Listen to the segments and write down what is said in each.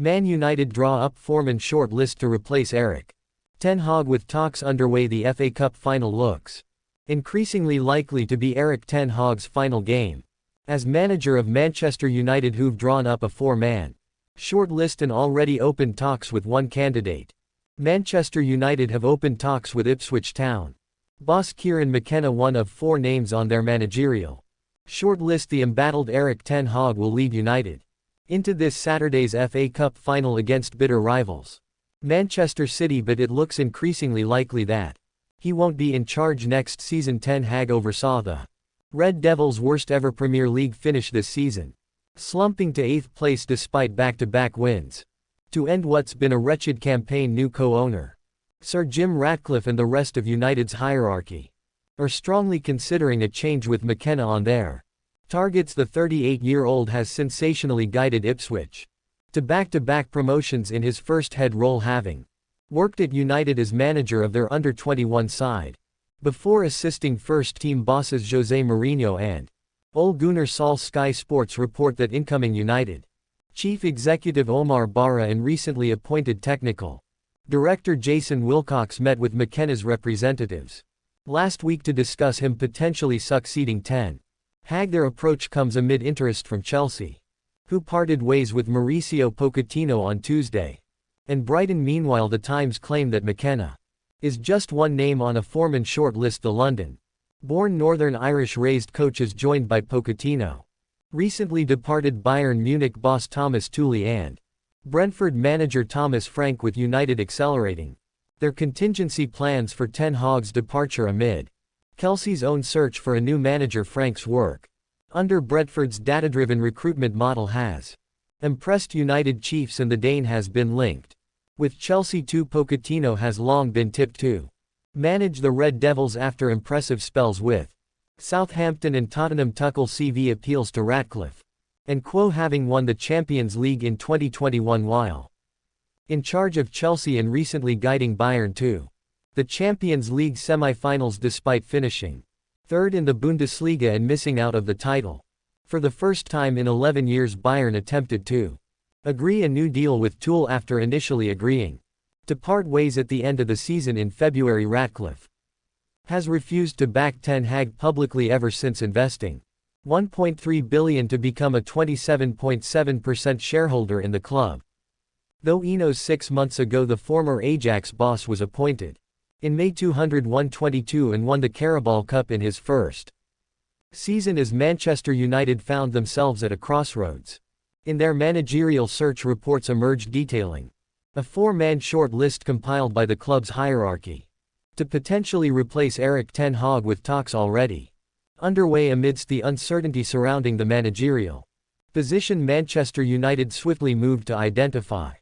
Man United draw up foreman short list to replace Erik ten Hag with talks underway. The FA Cup final looks increasingly likely to be Erik ten Hag's final game as manager of Manchester United, who've drawn up a four-man short list and already opened talks with one candidate. Manchester United have opened talks with Ipswich Town boss Kieran McKenna, one of four names on their managerial short list. The embattled Erik ten Hag will lead United into this Saturday's FA Cup final against bitter rivals Manchester City, but it looks increasingly likely that he won't be in charge next season. Ten Hag oversaw the Red Devils' worst ever Premier League finish this season, slumping to 8th place despite back-to-back wins. To end what's been a wretched campaign, new co-owner Sir Jim Ratcliffe and the rest of United's hierarchy are strongly considering a change, with McKenna on their targets. The 38-year-old has sensationally guided Ipswich to back-to-back promotions in his first head role, having worked at United as manager of their under-21 side, before assisting first-team bosses Jose Mourinho and Ole Gunnar Solskjaer. Sky Sports report that incoming United chief executive Omar Barra and recently appointed technical director Jason Wilcox met with McKenna's representatives last week to discuss him potentially succeeding ten Hag. Their approach comes amid interest from Chelsea, who parted ways with Mauricio Pochettino on Tuesday, and Brighton. Meanwhile, the Times claimed that McKenna is just one name on a foreman short list. The London-born Northern Irish-raised coach is joined by Pochettino, recently departed Bayern Munich boss Thomas Tuchel, and Brentford manager Thomas Frank, with United accelerating their contingency plans for ten Hag's departure amid Chelsea's own search for a new manager. Frank's work under Brentford's data-driven recruitment model has impressed United chiefs, and the Dane has been linked with Chelsea too. Pochettino has long been tipped to manage the Red Devils after impressive spells with Southampton and Tottenham. Tuchel CV appeals to Ratcliffe and Quo, having won the Champions League in 2021 while in charge of Chelsea and recently guiding Bayern to the Champions League semi-finals despite finishing third in the Bundesliga and missing out of the title. For the first time in 11 years, Bayern attempted to agree a new deal with Tuchel after initially agreeing to part ways at the end of the season in February. Ratcliffe has refused to back ten Hag publicly ever since investing $1.3 billion to become a 27.7% shareholder in the club. Though Enos 6 months ago, the former Ajax boss was appointed in May 2021-22 and won the Carabao Cup in his first season as Manchester United found themselves at a crossroads in their managerial search. Reports emerged detailing a four-man short list compiled by the club's hierarchy to potentially replace Erik ten Hag, with talks already underway amidst the uncertainty surrounding the managerial position. Manchester United swiftly moved to identify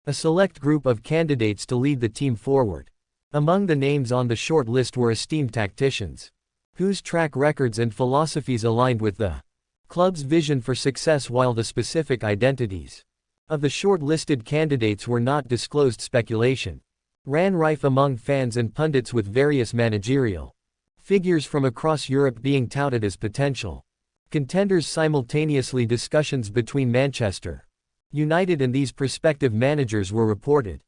a select group of candidates to lead the team forward. Among the names on the short list were esteemed tacticians whose track records and philosophies aligned with the club's vision for success, while the specific identities of the short-listed candidates were not disclosed. Speculation ran rife among fans and pundits, with various managerial figures from across Europe being touted as potential contenders simultaneously. Discussions between Manchester United and these prospective managers were reported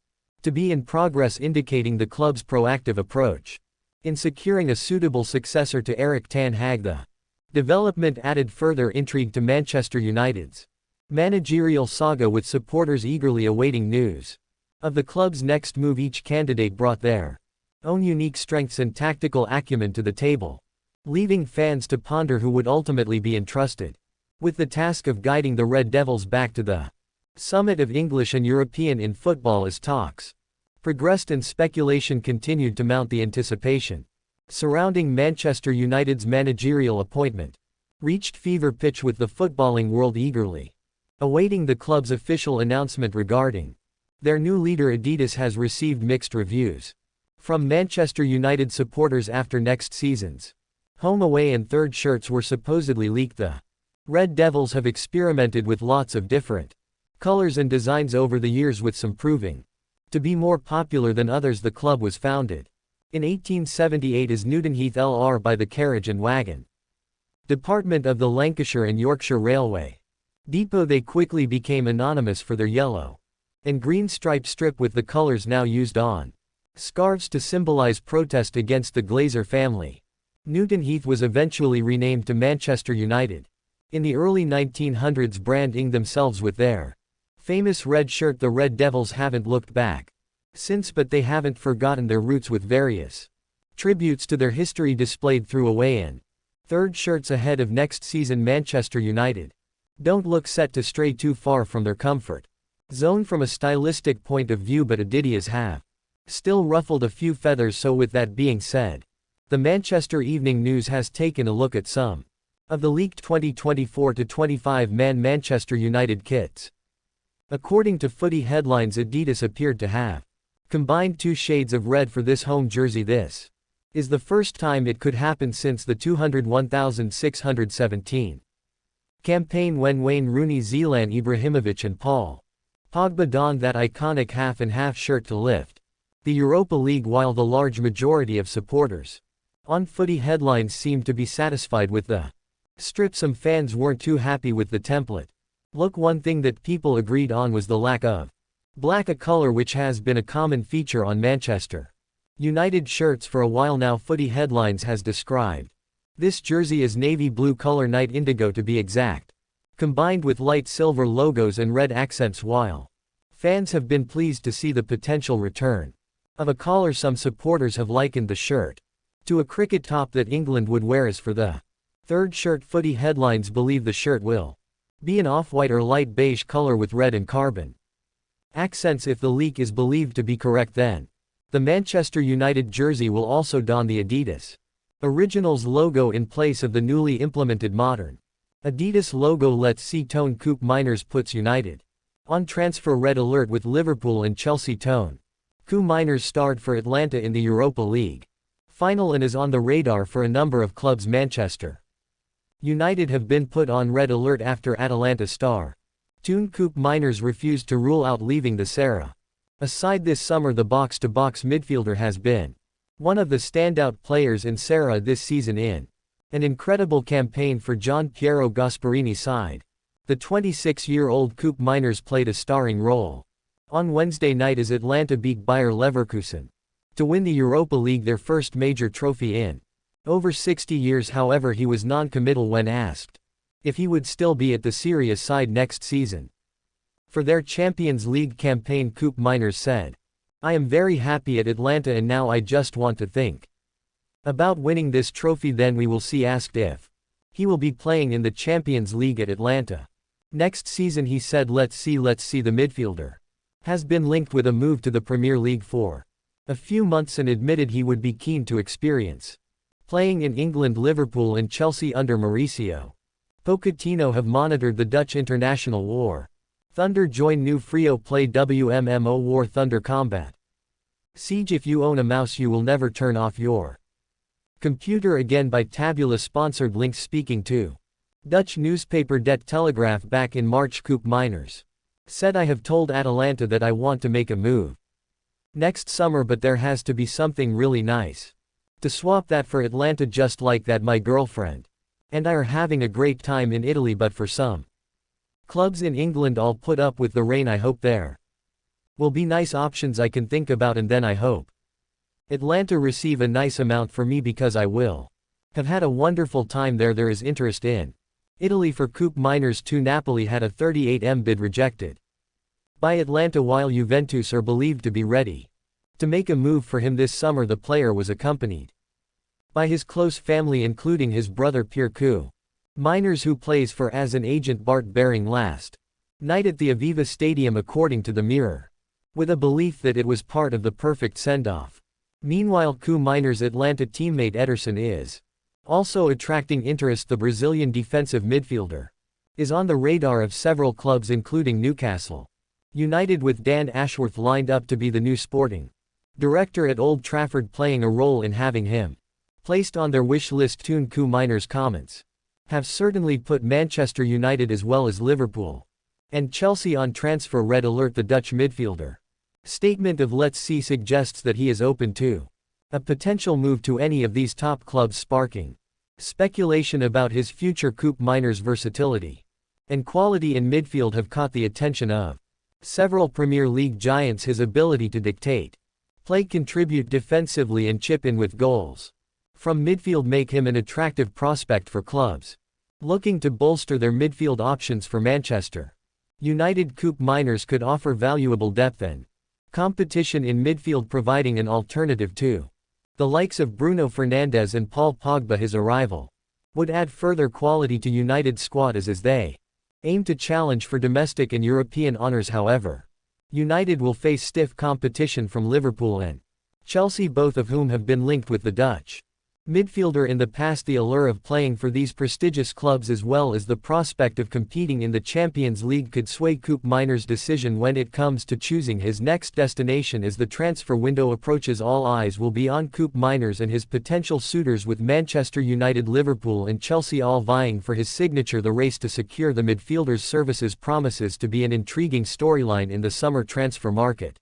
to be in progress, indicating the club's proactive approach in securing a suitable successor to Erik ten Hag. The development added further intrigue to Manchester United's managerial saga, with supporters eagerly awaiting news of the club's next move. Each candidate brought their own unique strengths and tactical acumen to the table, leaving fans to ponder who would ultimately be entrusted with the task of guiding the Red Devils back to the summit of English and European in football. As talks progressed and speculation continued to mount, the anticipation surrounding Manchester United's managerial appointment reached fever pitch, with the footballing world eagerly awaiting the club's official announcement regarding their new leader. Adidas has received mixed reviews from Manchester United supporters after next season's home, away and third shirts were supposedly leaked. The Red Devils have experimented with lots of different colors and designs over the years, with some proving to be more popular than others. The club was founded in 1878 as Newtonheath Lr by the Carriage and Wagon Department of the Lancashire and Yorkshire Railway Depot. They quickly became anonymous for their yellow and green striped strip with the colors now used on scarves to symbolize protest against the Glazer family. Newton Heath was eventually renamed to Manchester United. In the early 1900s, branding themselves with their famous red shirt, the Red Devils haven't looked back since, but they haven't forgotten their roots, with various tributes to their history displayed through away-in third shirts ahead of next season. Manchester United don't look set to stray too far from their comfort zone from a stylistic point of view, but Adidas have still ruffled a few feathers. So with that being said, the Manchester Evening News has taken a look at some of the leaked 2024-25 Manchester United kits. According to Footy Headlines, Adidas appeared to have combined 2 shades of red for this home jersey. This is the first time it could happen since the 201,617 campaign, when Wayne Rooney, Zlatan Ibrahimovic and Paul Pogba donned that iconic half-and-half shirt to lift the Europa League, while the large majority of supporters on Footy Headlines seemed to be satisfied with the strip. Some fans weren't too happy with the template look. One thing that people agreed on was the lack of black, a color which has been a common feature on Manchester United shirts for a while now. Footy Headlines has described this jersey as navy blue color, night indigo to be exact, combined with light silver logos and red accents. While fans have been pleased to see the potential return of a collar, some supporters have likened the shirt to a cricket top that England would wear. As for the third shirt, Footy Headlines believe the shirt will be an off-white or light beige color with red and carbon accents. If the leak is believed to be correct, then the Manchester United jersey will also don the Adidas Originals logo in place of the newly implemented modern Adidas logo. Let's see. Tone Coupe Miners puts United on transfer red alert with Liverpool and Chelsea. Tone Coupe Miners starred for Atlanta in the Europa League final and is on the radar for a number of clubs. Manchester United have been put on red alert after Atalanta star Tone Coupe Miners refused to rule out leaving the Serie A side this summer. The box-to-box midfielder has been one of the standout players in Serie A this season in an incredible campaign for Gian Piero Gasparini's side. The 26-year-old Coupe Miners played a starring role on Wednesday night as Atlanta beat Bayer Leverkusen to win the Europa League, their first major trophy in over 60 years. However, he was non-committal when asked if he would still be at the Serie A side next season for their Champions League campaign. Coupe Miners said, "I am very happy at Atlanta and now I just want to think about winning this trophy, then we will see." Asked if he will be playing in the Champions League at Atlanta next season, he said, let's see. The midfielder has been linked with a move to the Premier League for a few months and admitted he would be keen to experience playing in England. Liverpool and Chelsea under Mauricio Pochettino have monitored the Dutch international War Thunder. Join new free-to-play WMMO War Thunder Combat Siege. If you own a mouse, you will never turn off your computer again. By Tabula. Sponsored links. Speaking to Dutch newspaper Det Telegraaf back in March, Coupe Miners said, "I have told Atalanta that I want to make a move next summer, but there has to be something really nice to swap that for Atlanta. Just like that, my girlfriend and I are having a great time in Italy, but for some clubs in England, I'll put up with the rain. I hope there will be nice options I can think about, and then I hope Atlanta receive a nice amount for me because I will have had a wonderful time there." There is interest in Italy for Coupe Miners too. Napoli had a 38M bid rejected by Atlanta, while Juventus are believed to be ready to make a move for him this summer. The player was accompanied by his close family, including his brother Pierre Coupe Miners, who plays for as an agent Bart Baring, last night at the Aviva Stadium, according to the Mirror, with a belief that it was part of the perfect send-off. Meanwhile, Coupe Miners' Atlanta teammate Ederson is also attracting interest. The Brazilian defensive midfielder is on the radar of several clubs, including Newcastle United, with Dan Ashworth lined up to be the new sporting director at Old Trafford, playing a role in having him placed on their wish list. Tone Coupe Miners' comments have certainly put Manchester United as well as Liverpool and Chelsea on transfer red alert. The Dutch midfielder statement of Let's See suggests that he is open to a potential move to any of these top clubs, sparking speculation about his future. Coupe Miners' versatility and quality in midfield have caught the attention of Several Premier League giants his ability to dictate play, contribute defensively and chip in with goals from midfield make him an attractive prospect for clubs looking to bolster their midfield options. For Manchester United, Koop Meiners could offer valuable depth and competition in midfield, providing an alternative to the likes of Bruno Fernandes and Paul Pogba. His arrival would add further quality to United's squad as they aim to challenge for domestic and European honours. However, United will face stiff competition from Liverpool and Chelsea, both of whom have been linked with the Dutch midfielder in the past. The allure of playing for these prestigious clubs as well as the prospect of competing in the Champions League could sway Koop Meiners' decision when it comes to choosing his next destination. As the transfer window approaches, all eyes will be on Koop Meiners and his potential suitors, with Manchester United, Liverpool and Chelsea all vying for his signature. The race to secure the midfielder's services promises to be an intriguing storyline in the summer transfer market.